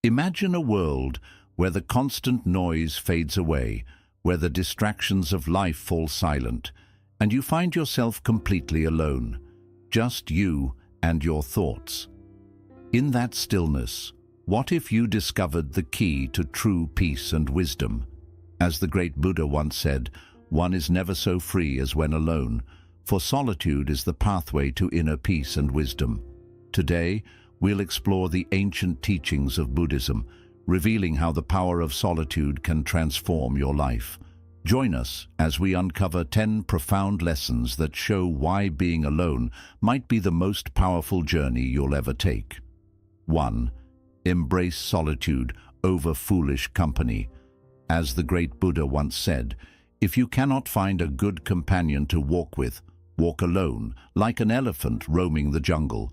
Imagine a world where the constant noise fades away, where the distractions of life fall silent, and you find yourself completely alone, just you and your thoughts. In that stillness, what if you discovered the key to true peace and wisdom? As the great Buddha once said, one is never so free as when alone, for solitude is the pathway to inner peace and wisdom. Today, we'll explore the ancient teachings of Buddhism, revealing how the power of solitude can transform your life. Join us as we uncover 10 profound lessons that show why being alone might be the most powerful journey you'll ever take. 1. Embrace solitude over foolish company. As the great Buddha once said, if you cannot find a good companion to walk with, walk alone, like an elephant roaming the jungle.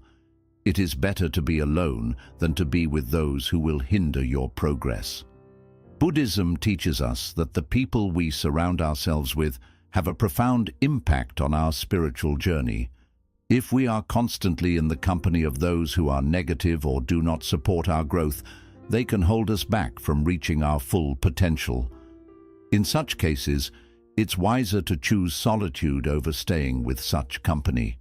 It is better to be alone than to be with those who will hinder your progress. Buddhism teaches us that the people we surround ourselves with have a profound impact on our spiritual journey. If we are constantly in the company of those who are negative or do not support our growth, they can hold us back from reaching our full potential. In such cases, it's wiser to choose solitude over staying with such company.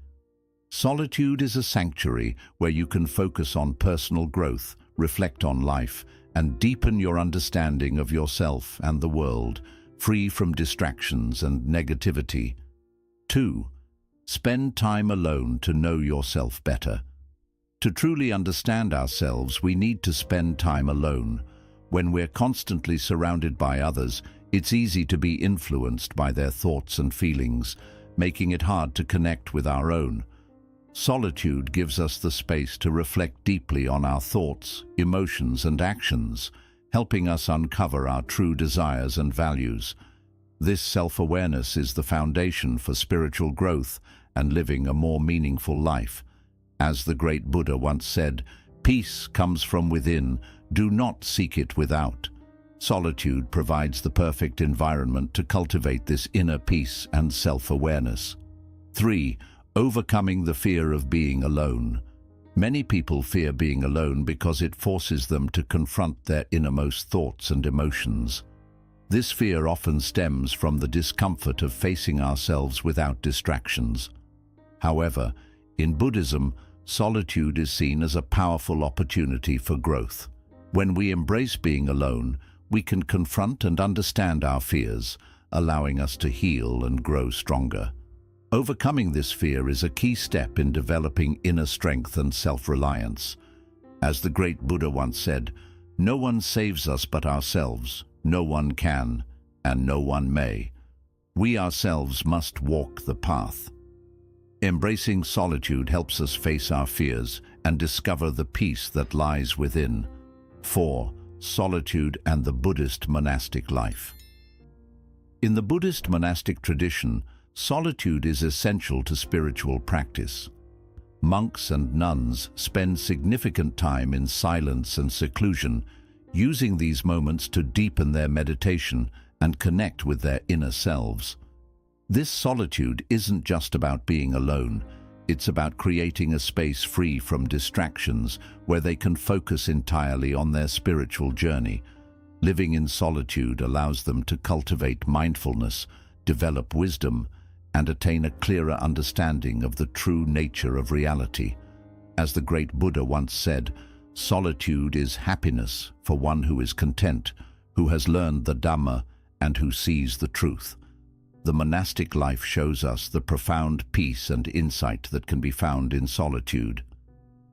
Solitude is a sanctuary where you can focus on personal growth, reflect on life, and deepen your understanding of yourself and the world, free from distractions and negativity. 2. Spend time alone to know yourself better. To truly understand ourselves, we need to spend time alone. When we're constantly surrounded by others, it's easy to be influenced by their thoughts and feelings, making it hard to connect with our own. Solitude gives us the space to reflect deeply on our thoughts, emotions, and actions, helping us uncover our true desires and values. This self-awareness is the foundation for spiritual growth and living a more meaningful life. As the great Buddha once said, "Peace comes from within, do not seek it without." Solitude provides the perfect environment to cultivate this inner peace and self-awareness. 3. Overcoming the fear of being alone. Many people fear being alone because it forces them to confront their innermost thoughts and emotions. This fear often stems from the discomfort of facing ourselves without distractions. However, in Buddhism, solitude is seen as a powerful opportunity for growth. When we embrace being alone, we can confront and understand our fears, allowing us to heal and grow stronger. Overcoming this fear is a key step in developing inner strength and self-reliance. As the great Buddha once said, "No one saves us but ourselves, no one can, and no one may. We ourselves must walk the path." Embracing solitude helps us face our fears and discover the peace that lies within. 4. Solitude and the Buddhist monastic life. In the Buddhist monastic tradition, solitude is essential to spiritual practice. Monks and nuns spend significant time in silence and seclusion, using these moments to deepen their meditation and connect with their inner selves. This solitude isn't just about being alone. It's about creating a space free from distractions where they can focus entirely on their spiritual journey. Living in solitude allows them to cultivate mindfulness, develop wisdom, and attain a clearer understanding of the true nature of reality. As the great Buddha once said, "Solitude is happiness for one who is content, who has learned the Dhamma, and who sees the truth." The monastic life shows us the profound peace and insight that can be found in solitude.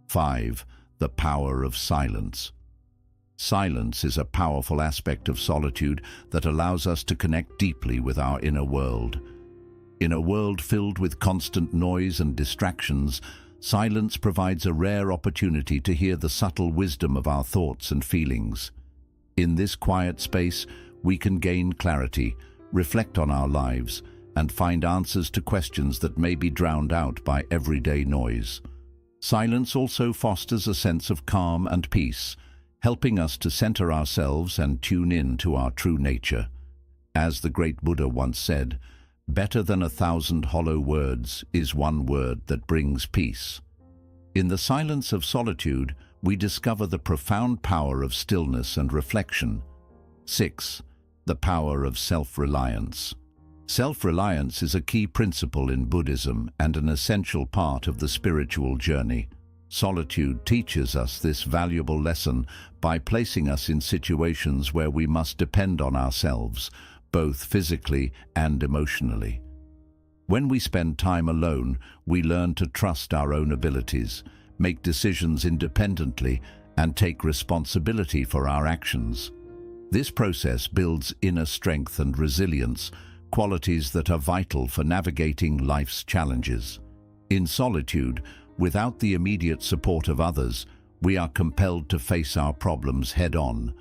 5. The power of silence. Silence is a powerful aspect of solitude that allows us to connect deeply with our inner world. In a world filled with constant noise and distractions, silence provides a rare opportunity to hear the subtle wisdom of our thoughts and feelings. In this quiet space, we can gain clarity, reflect on our lives, and find answers to questions that may be drowned out by everyday noise. Silence also fosters a sense of calm and peace, helping us to center ourselves and tune in to our true nature. As the great Buddha once said, "Better than 1,000 hollow words is one word that brings peace." In the silence of solitude, we discover the profound power of stillness and reflection. 6. The power of self-reliance. Self-reliance is a key principle in Buddhism and an essential part of the spiritual journey. Solitude teaches us this valuable lesson by placing us in situations where we must depend on ourselves, both physically and emotionally. When we spend time alone, we learn to trust our own abilities, make decisions independently, and take responsibility for our actions. This process builds inner strength and resilience, qualities that are vital for navigating life's challenges. In solitude, without the immediate support of others, we are compelled to face our problems head-on.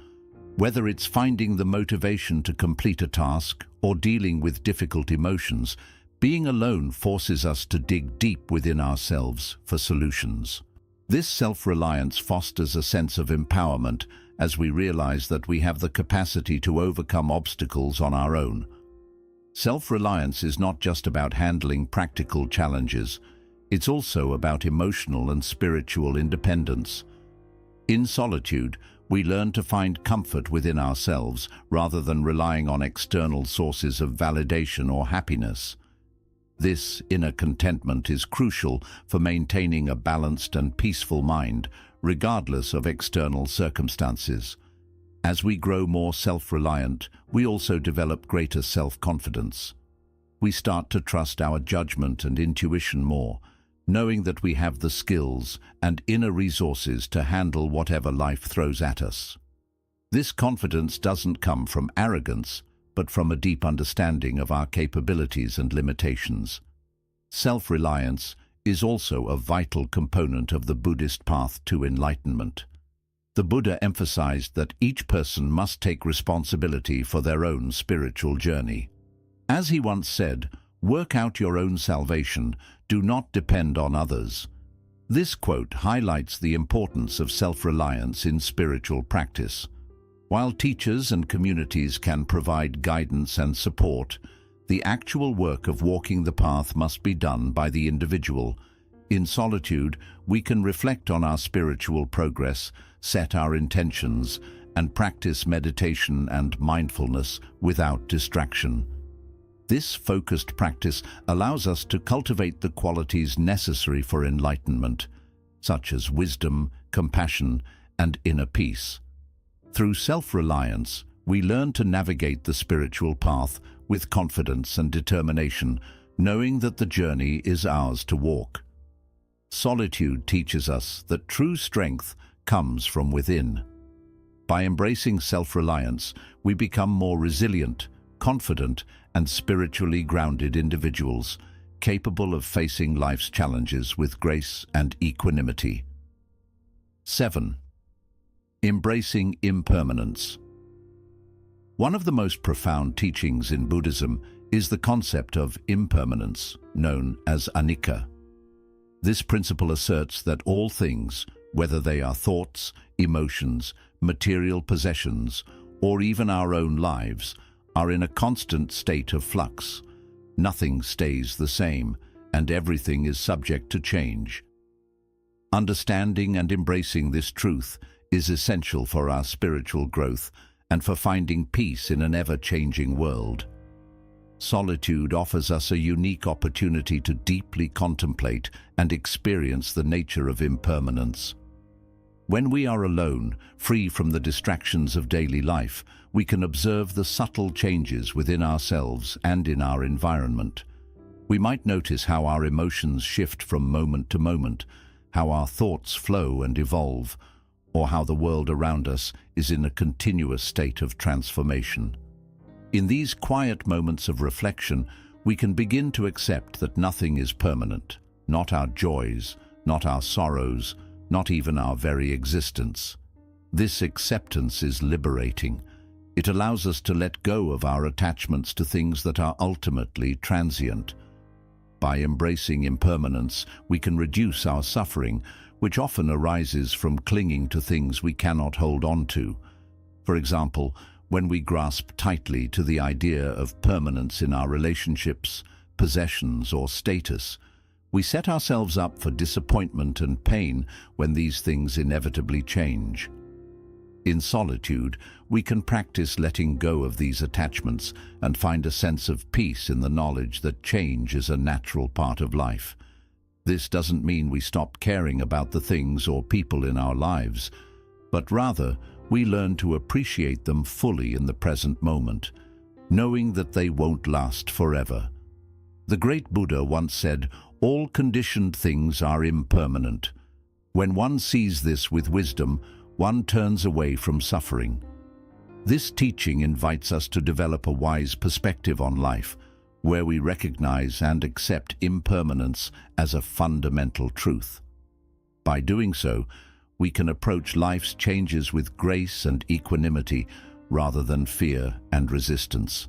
Whether it's finding the motivation to complete a task or dealing with difficult emotions, being alone forces us to dig deep within ourselves for solutions. This self-reliance fosters a sense of empowerment as we realize that we have the capacity to overcome obstacles on our own. Self-reliance is not just about handling practical challenges, it's also about emotional and spiritual independence. In solitude, we learn to find comfort within ourselves rather than relying on external sources of validation or happiness. This inner contentment is crucial for maintaining a balanced and peaceful mind, regardless of external circumstances. As we grow more self-reliant, we also develop greater self-confidence. We start to trust our judgment and intuition more, knowing that we have the skills and inner resources to handle whatever life throws at us. This confidence doesn't come from arrogance, but from a deep understanding of our capabilities and limitations. Self-reliance is also a vital component of the Buddhist path to enlightenment. The Buddha emphasized that each person must take responsibility for their own spiritual journey. As he once said, "Work out your own salvation, do not depend on others." This quote highlights the importance of self-reliance in spiritual practice. While teachers and communities can provide guidance and support, the actual work of walking the path must be done by the individual. In solitude, we can reflect on our spiritual progress, set our intentions, and practice meditation and mindfulness without distraction. This focused practice allows us to cultivate the qualities necessary for enlightenment, such as wisdom, compassion, and inner peace. Through self-reliance, we learn to navigate the spiritual path with confidence and determination, knowing that the journey is ours to walk. Solitude teaches us that true strength comes from within. By embracing self-reliance, we become more resilient, confident, and spiritually grounded individuals, capable of facing life's challenges with grace and equanimity. 7. Embracing impermanence. One of the most profound teachings in Buddhism is the concept of impermanence, known as anicca. This principle asserts that all things, whether they are thoughts, emotions, material possessions, or even our own lives, are in a constant state of flux. Nothing stays the same, and everything is subject to change. Understanding and embracing this truth is essential for our spiritual growth and for finding peace in an ever-changing world. Solitude offers us a unique opportunity to deeply contemplate and experience the nature of impermanence. When we are alone, free from the distractions of daily life, we can observe the subtle changes within ourselves and in our environment. We might notice how our emotions shift from moment to moment, how our thoughts flow and evolve, or how the world around us is in a continuous state of transformation. In these quiet moments of reflection, we can begin to accept that nothing is permanent, not our joys, not our sorrows, not even our very existence. This acceptance is liberating. It allows us to let go of our attachments to things that are ultimately transient. By embracing impermanence, we can reduce our suffering, which often arises from clinging to things we cannot hold on to. For example, when we grasp tightly to the idea of permanence in our relationships, possessions, or status, We set ourselves up for disappointment and pain when these things inevitably change. In solitude, we can practice letting go of these attachments and find a sense of peace in the knowledge that change is a natural part of life. This doesn't mean we stop caring about the things or people in our lives, but rather we learn to appreciate them fully in the present moment, knowing that they won't last forever. The great Buddha once said, "All conditioned things are impermanent." When one sees this with wisdom, one turns away from suffering. This teaching invites us to develop a wise perspective on life, where we recognize and accept impermanence as a fundamental truth. By doing so, we can approach life's changes with grace and equanimity rather than fear and resistance.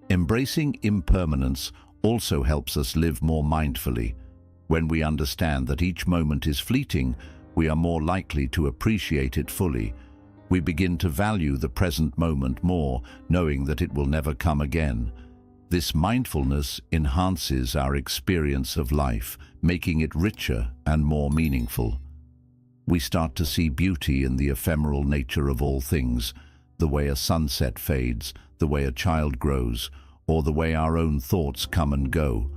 Embracing impermanence also helps us live more mindfully. When we understand that each moment is fleeting, we are more likely to appreciate it fully. We begin to value the present moment more, knowing that it will never come again. This mindfulness enhances our experience of life, making it richer and more meaningful. We start to see beauty in the ephemeral nature of all things, the way a sunset fades, the way a child grows, or the way our own thoughts come and go.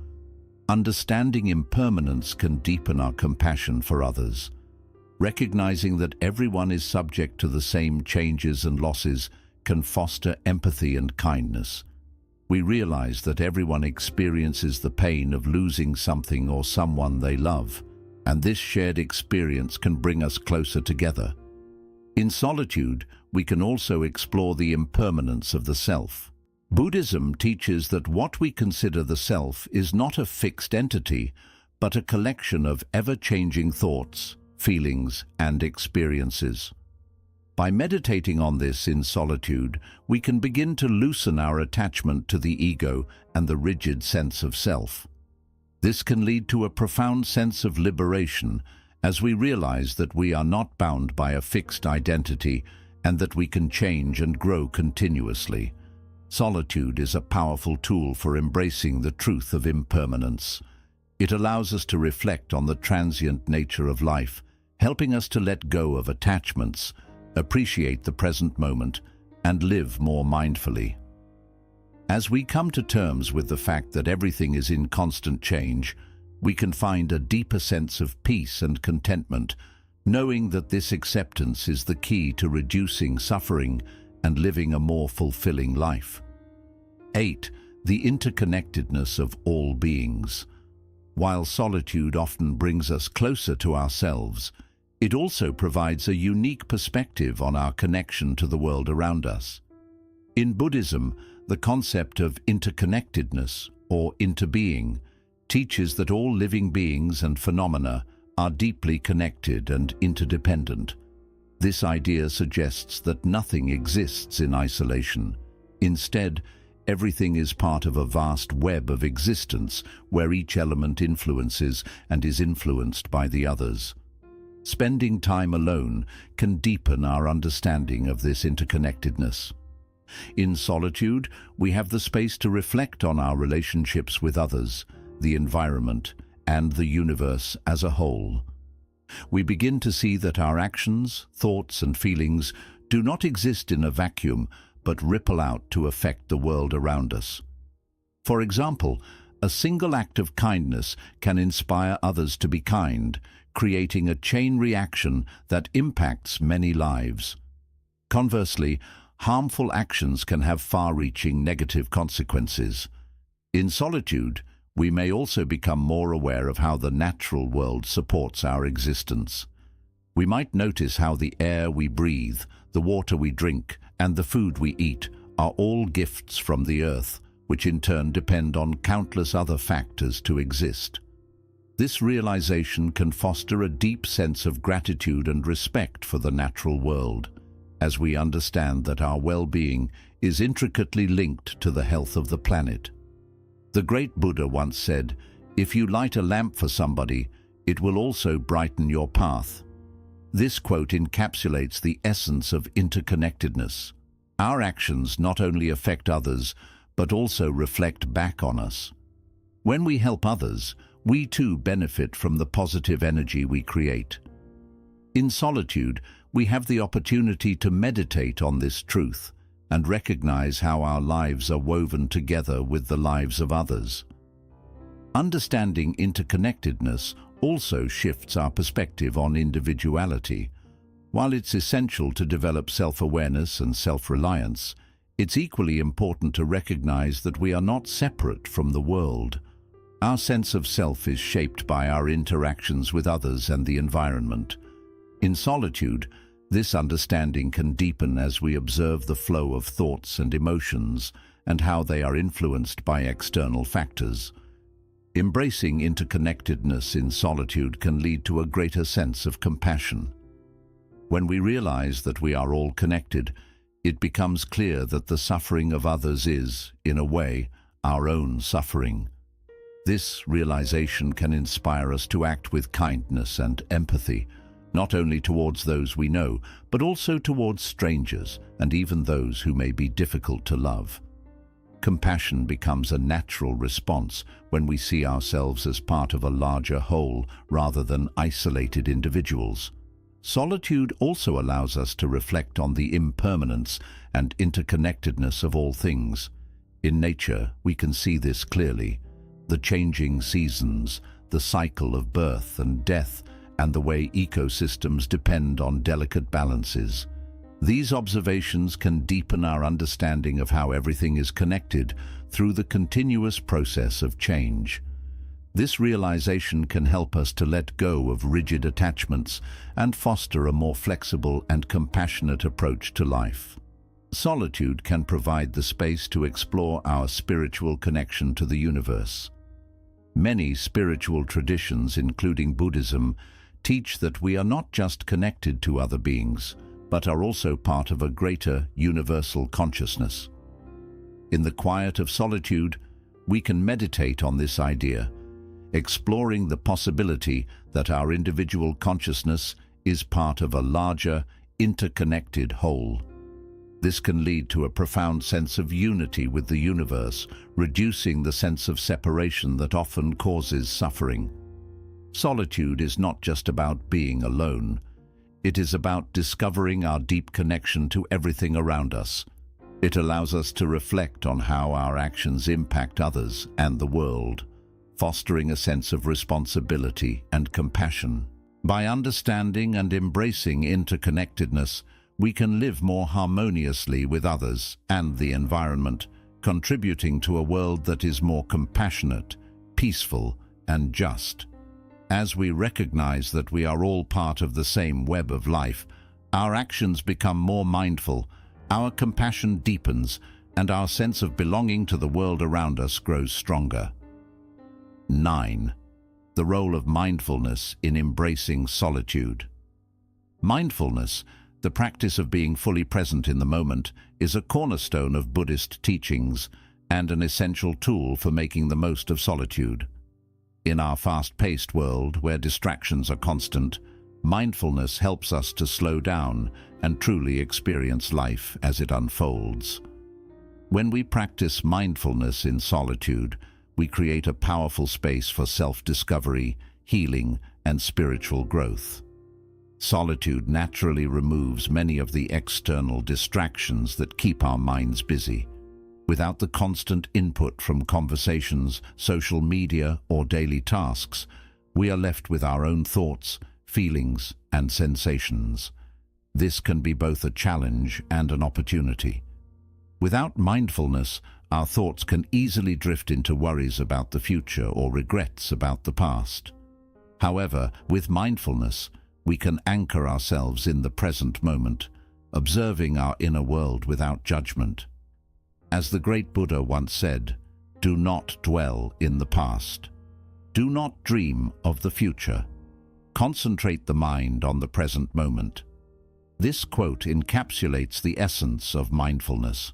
Understanding impermanence can deepen our compassion for others. Recognizing that everyone is subject to the same changes and losses can foster empathy and kindness. We realize that everyone experiences the pain of losing something or someone they love, and this shared experience can bring us closer together. In solitude, we can also explore the impermanence of the self. Buddhism teaches that what we consider the self is not a fixed entity, but a collection of ever-changing thoughts, feelings, and experiences. By meditating on this in solitude, we can begin to loosen our attachment to the ego and the rigid sense of self. This can lead to a profound sense of liberation, as we realize that we are not bound by a fixed identity and that we can change and grow continuously. Solitude is a powerful tool for embracing the truth of impermanence. It allows us to reflect on the transient nature of life, helping us to let go of attachments, appreciate the present moment, and live more mindfully. As we come to terms with the fact that everything is in constant change, we can find a deeper sense of peace and contentment, knowing that this acceptance is the key to reducing suffering and living a more fulfilling life. 8. The interconnectedness of all beings. While solitude often brings us closer to ourselves, it also provides a unique perspective on our connection to the world around us. In Buddhism, the concept of interconnectedness, or interbeing, teaches that all living beings and phenomena are deeply connected and interdependent. This idea suggests that nothing exists in isolation. Instead, everything is part of a vast web of existence where each element influences and is influenced by the others. Spending time alone can deepen our understanding of this interconnectedness. In solitude, we have the space to reflect on our relationships with others, the environment, and the universe as a whole. We begin to see that our actions, thoughts, and feelings do not exist in a vacuum, but ripple out to affect the world around us. For example, a single act of kindness can inspire others to be kind, creating a chain reaction that impacts many lives. Conversely, harmful actions can have far-reaching negative consequences. In solitude, we may also become more aware of how the natural world supports our existence. We might notice how the air we breathe, the water we drink, and the food we eat are all gifts from the earth, which in turn depend on countless other factors to exist. This realization can foster a deep sense of gratitude and respect for the natural world, as we understand that our well-being is intricately linked to the health of the planet. The great Buddha once said, "If you light a lamp for somebody, it will also brighten your path." This quote encapsulates the essence of interconnectedness. Our actions not only affect others, but also reflect back on us. When we help others, we too benefit from the positive energy we create. In solitude, we have the opportunity to meditate on this truth and recognize how our lives are woven together with the lives of others. Understanding interconnectedness also shifts our perspective on individuality. While it's essential to develop self-awareness and self-reliance, it's equally important to recognize that we are not separate from the world. Our sense of self is shaped by our interactions with others and the environment. In solitude, this understanding can deepen as we observe the flow of thoughts and emotions and how they are influenced by external factors. Embracing interconnectedness in solitude can lead to a greater sense of compassion. When we realize that we are all connected, it becomes clear that the suffering of others is, in a way, our own suffering. This realization can inspire us to act with kindness and empathy, not only towards those we know, but also towards strangers and even those who may be difficult to love. Compassion becomes a natural response when we see ourselves as part of a larger whole rather than isolated individuals. Solitude also allows us to reflect on the impermanence and interconnectedness of all things. In nature, we can see this clearly. The changing seasons, the cycle of birth and death, and the way ecosystems depend on delicate balances. These observations can deepen our understanding of how everything is connected through the continuous process of change. This realization can help us to let go of rigid attachments and foster a more flexible and compassionate approach to life. Solitude can provide the space to explore our spiritual connection to the universe. Many spiritual traditions, including Buddhism, teach that we are not just connected to other beings, but are also part of a greater universal consciousness. In the quiet of solitude, we can meditate on this idea, exploring the possibility that our individual consciousness is part of a larger, interconnected whole. This can lead to a profound sense of unity with the universe, reducing the sense of separation that often causes suffering. Solitude is not just about being alone. It is about discovering our deep connection to everything around us. It allows us to reflect on how our actions impact others and the world, fostering a sense of responsibility and compassion. By understanding and embracing interconnectedness, we can live more harmoniously with others and the environment, contributing to a world that is more compassionate, peaceful, and just. As we recognize that we are all part of the same web of life, our actions become more mindful, our compassion deepens, and our sense of belonging to the world around us grows stronger. 9. The role of mindfulness in embracing solitude. Mindfulness, the practice of being fully present in the moment, is a cornerstone of Buddhist teachings and an essential tool for making the most of solitude. In our fast-paced world, where distractions are constant, mindfulness helps us to slow down and truly experience life as it unfolds. When we practice mindfulness in solitude, we create a powerful space for self-discovery, healing, and spiritual growth. Solitude naturally removes many of the external distractions that keep our minds busy. Without the constant input from conversations, social media, or daily tasks, we are left with our own thoughts, feelings, and sensations. This can be both a challenge and an opportunity. Without mindfulness, our thoughts can easily drift into worries about the future or regrets about the past. However, with mindfulness, we can anchor ourselves in the present moment, observing our inner world without judgment. As the great Buddha once said, "Do not dwell in the past. Do not dream of the future. Concentrate the mind on the present moment." This quote encapsulates the essence of mindfulness.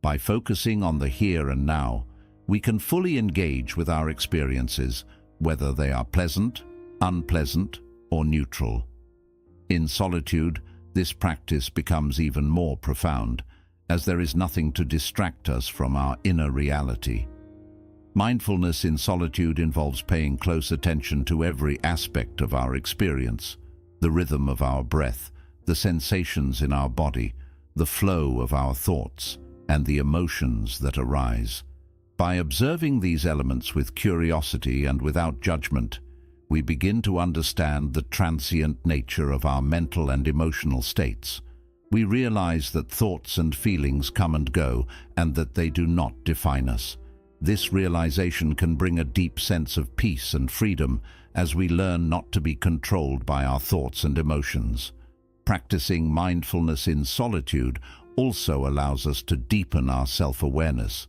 By focusing on the here and now, we can fully engage with our experiences, whether they are pleasant, unpleasant, or neutral. In solitude, this practice becomes even more profound, as there is nothing to distract us from our inner reality. Mindfulness in solitude involves paying close attention to every aspect of our experience, the rhythm of our breath, the sensations in our body, the flow of our thoughts, and the emotions that arise. By observing these elements with curiosity and without judgment, we begin to understand the transient nature of our mental and emotional states. We realize that thoughts and feelings come and go, and that they do not define us. This realization can bring a deep sense of peace and freedom as we learn not to be controlled by our thoughts and emotions. Practicing mindfulness in solitude also allows us to deepen our self-awareness.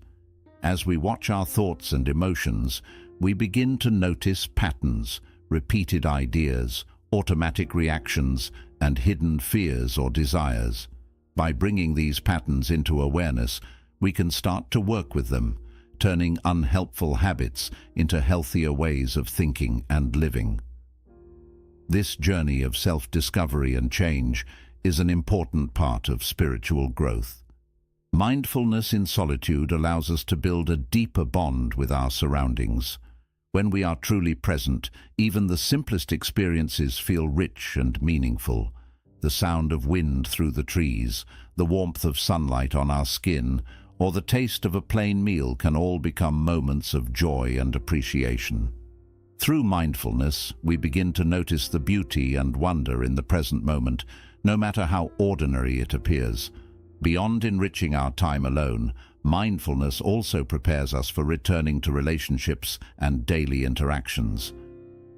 As we watch our thoughts and emotions, we begin to notice patterns, repeated ideas, automatic reactions, and hidden fears or desires. By bringing these patterns into awareness, we can start to work with them, turning unhelpful habits into healthier ways of thinking and living. This journey of self-discovery and change is an important part of spiritual growth. Mindfulness in solitude allows us to build a deeper bond with our surroundings. When we are truly present, even the simplest experiences feel rich and meaningful. The sound of wind through the trees, the warmth of sunlight on our skin, or the taste of a plain meal can all become moments of joy and appreciation. Through mindfulness, we begin to notice the beauty and wonder in the present moment, no matter how ordinary it appears. Beyond enriching our time alone, mindfulness also prepares us for returning to relationships and daily interactions.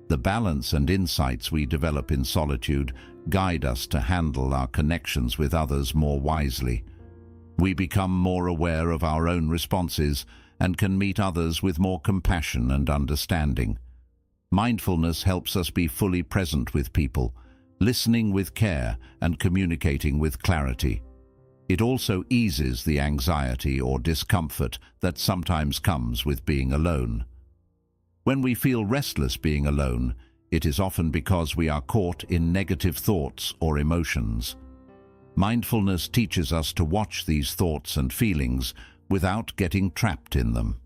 The balance and insights we develop in solitude guide us to handle our connections with others more wisely. We become more aware of our own responses and can meet others with more compassion and understanding. Mindfulness helps us be fully present with people, listening with care and communicating with clarity. It also eases the anxiety or discomfort that sometimes comes with being alone. When we feel restless being alone, it is often because we are caught in negative thoughts or emotions. Mindfulness teaches us to watch these thoughts and feelings without getting trapped in them.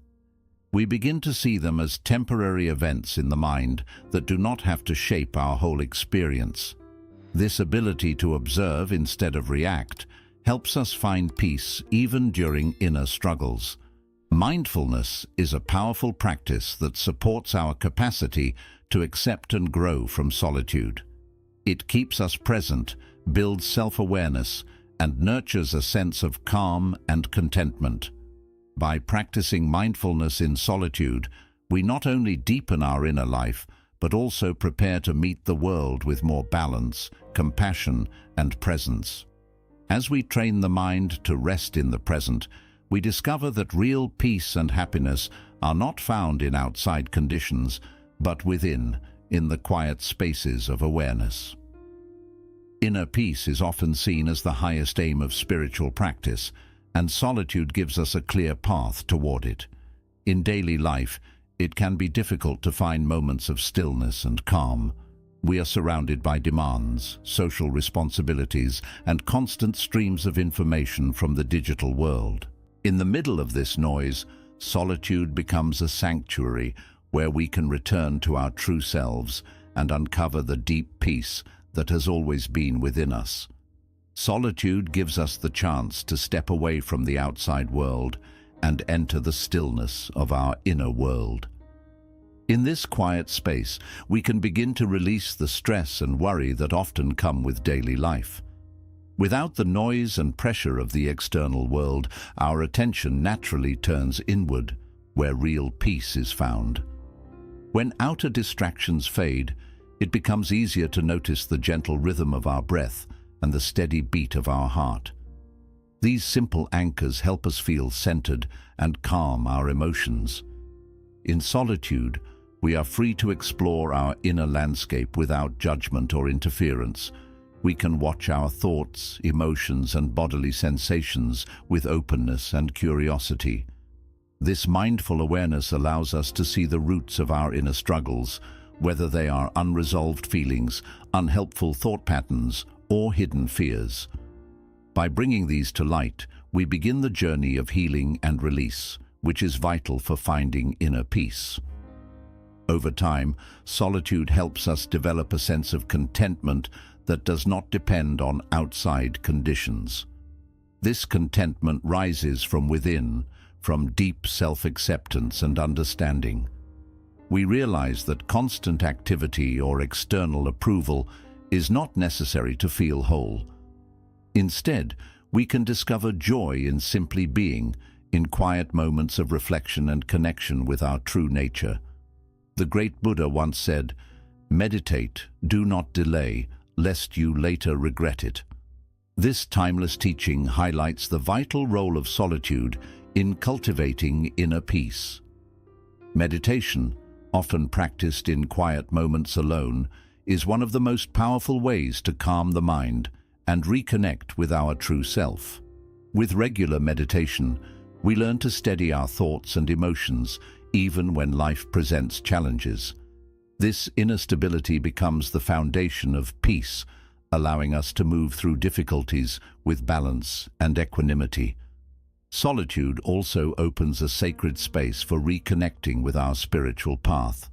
We begin to see them as temporary events in the mind that do not have to shape our whole experience. This ability to observe instead of react helps us find peace even during inner struggles. Mindfulness is a powerful practice that supports our capacity to accept and grow from solitude. It keeps us present, builds self-awareness, and nurtures a sense of calm and contentment. By practicing mindfulness in solitude, we not only deepen our inner life, but also prepare to meet the world with more balance, compassion, and presence. As we train the mind to rest in the present, we discover that real peace and happiness are not found in outside conditions, but within, in the quiet spaces of awareness. Inner peace is often seen as the highest aim of spiritual practice, and solitude gives us a clear path toward it. In daily life, it can be difficult to find moments of stillness and calm. We are surrounded by demands, social responsibilities, and constant streams of information from the digital world. In the middle of this noise, solitude becomes a sanctuary where we can return to our true selves and uncover the deep peace that has always been within us. Solitude gives us the chance to step away from the outside world and enter the stillness of our inner world. In this quiet space, we can begin to release the stress and worry that often come with daily life. Without the noise and pressure of the external world, our attention naturally turns inward, where real peace is found. When outer distractions fade, it becomes easier to notice the gentle rhythm of our breath and the steady beat of our heart. These simple anchors help us feel centered and calm our emotions. In solitude, we are free to explore our inner landscape without judgment or interference. We can watch our thoughts, emotions, and bodily sensations with openness and curiosity. This mindful awareness allows us to see the roots of our inner struggles, whether they are unresolved feelings, unhelpful thought patterns, or hidden fears. By bringing these to light, we begin the journey of healing and release, which is vital for finding inner peace. Over time, solitude helps us develop a sense of contentment that does not depend on outside conditions. This contentment rises from within, from deep self-acceptance and understanding. We realize that constant activity or external approval is not necessary to feel whole. Instead, we can discover joy in simply being, in quiet moments of reflection and connection with our true nature. The great Buddha once said, "Meditate, do not delay, lest you later regret it." This timeless teaching highlights the vital role of solitude in cultivating inner peace. Meditation, often practiced in quiet moments alone, is one of the most powerful ways to calm the mind and reconnect with our true self. With regular meditation, we learn to steady our thoughts and emotions even when life presents challenges. This inner stability becomes the foundation of peace, allowing us to move through difficulties with balance and equanimity. Solitude also opens a sacred space for reconnecting with our spiritual path.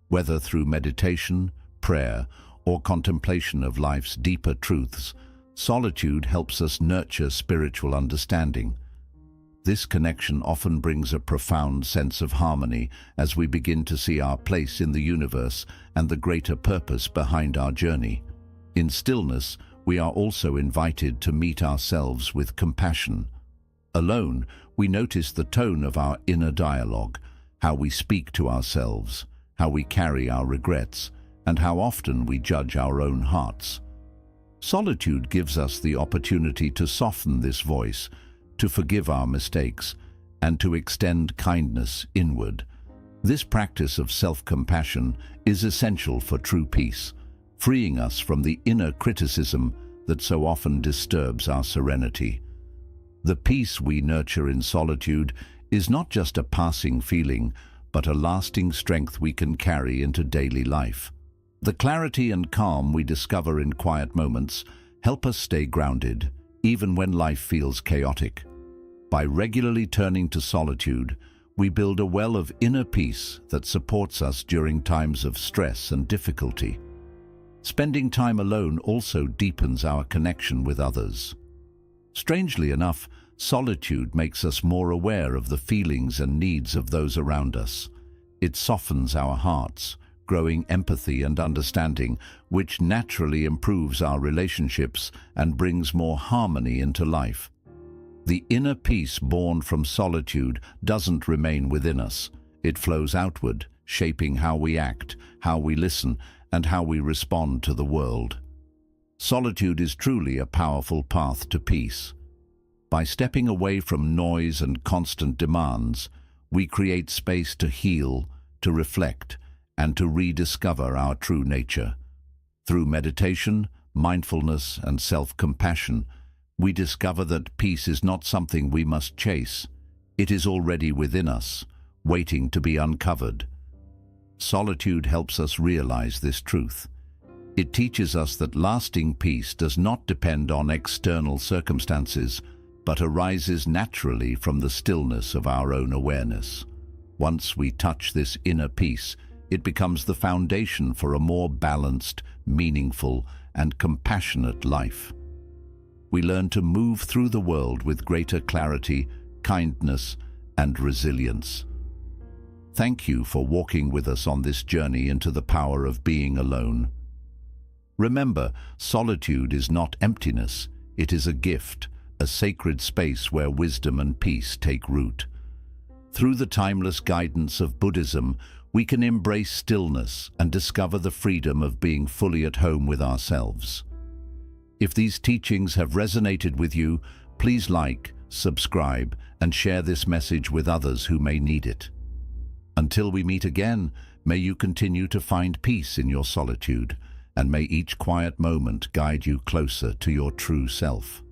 Whether through meditation, prayer, or contemplation of life's deeper truths, solitude helps us nurture spiritual understanding. This connection often brings a profound sense of harmony as we begin to see our place in the universe and the greater purpose behind our journey. In stillness, we are also invited to meet ourselves with compassion. Alone, we notice the tone of our inner dialogue, how we speak to ourselves, how we carry our regrets, and how often we judge our own hearts. Solitude gives us the opportunity to soften this voice, to forgive our mistakes, and to extend kindness inward. This practice of self-compassion is essential for true peace, freeing us from the inner criticism that so often disturbs our serenity. The peace we nurture in solitude is not just a passing feeling, but a lasting strength we can carry into daily life. The clarity and calm we discover in quiet moments help us stay grounded, even when life feels chaotic. By regularly turning to solitude, we build a well of inner peace that supports us during times of stress and difficulty. Spending time alone also deepens our connection with others. Strangely enough, solitude makes us more aware of the feelings and needs of those around us. It softens our hearts, growing empathy and understanding, which naturally improves our relationships and brings more harmony into life. The inner peace born from solitude doesn't remain within us. It flows outward, shaping how we act, how we listen, and how we respond to the world. Solitude is truly a powerful path to peace. By stepping away from noise and constant demands, we create space to heal, to reflect, and to rediscover our true nature. Through meditation, mindfulness, and self-compassion, we discover that peace is not something we must chase. It is already within us, waiting to be uncovered. Solitude helps us realize this truth. It teaches us that lasting peace does not depend on external circumstances, but arises naturally from the stillness of our own awareness. Once we touch this inner peace, it becomes the foundation for a more balanced, meaningful, and compassionate life. We learn to move through the world with greater clarity, kindness, and resilience. Thank you for walking with us on this journey into the power of being alone. Remember, solitude is not emptiness. It is a gift, a sacred space where wisdom and peace take root. Through the timeless guidance of Buddhism, we can embrace stillness and discover the freedom of being fully at home with ourselves. If these teachings have resonated with you, please like, subscribe, and share this message with others who may need it. Until we meet again, may you continue to find peace in your solitude, and may each quiet moment guide you closer to your true self.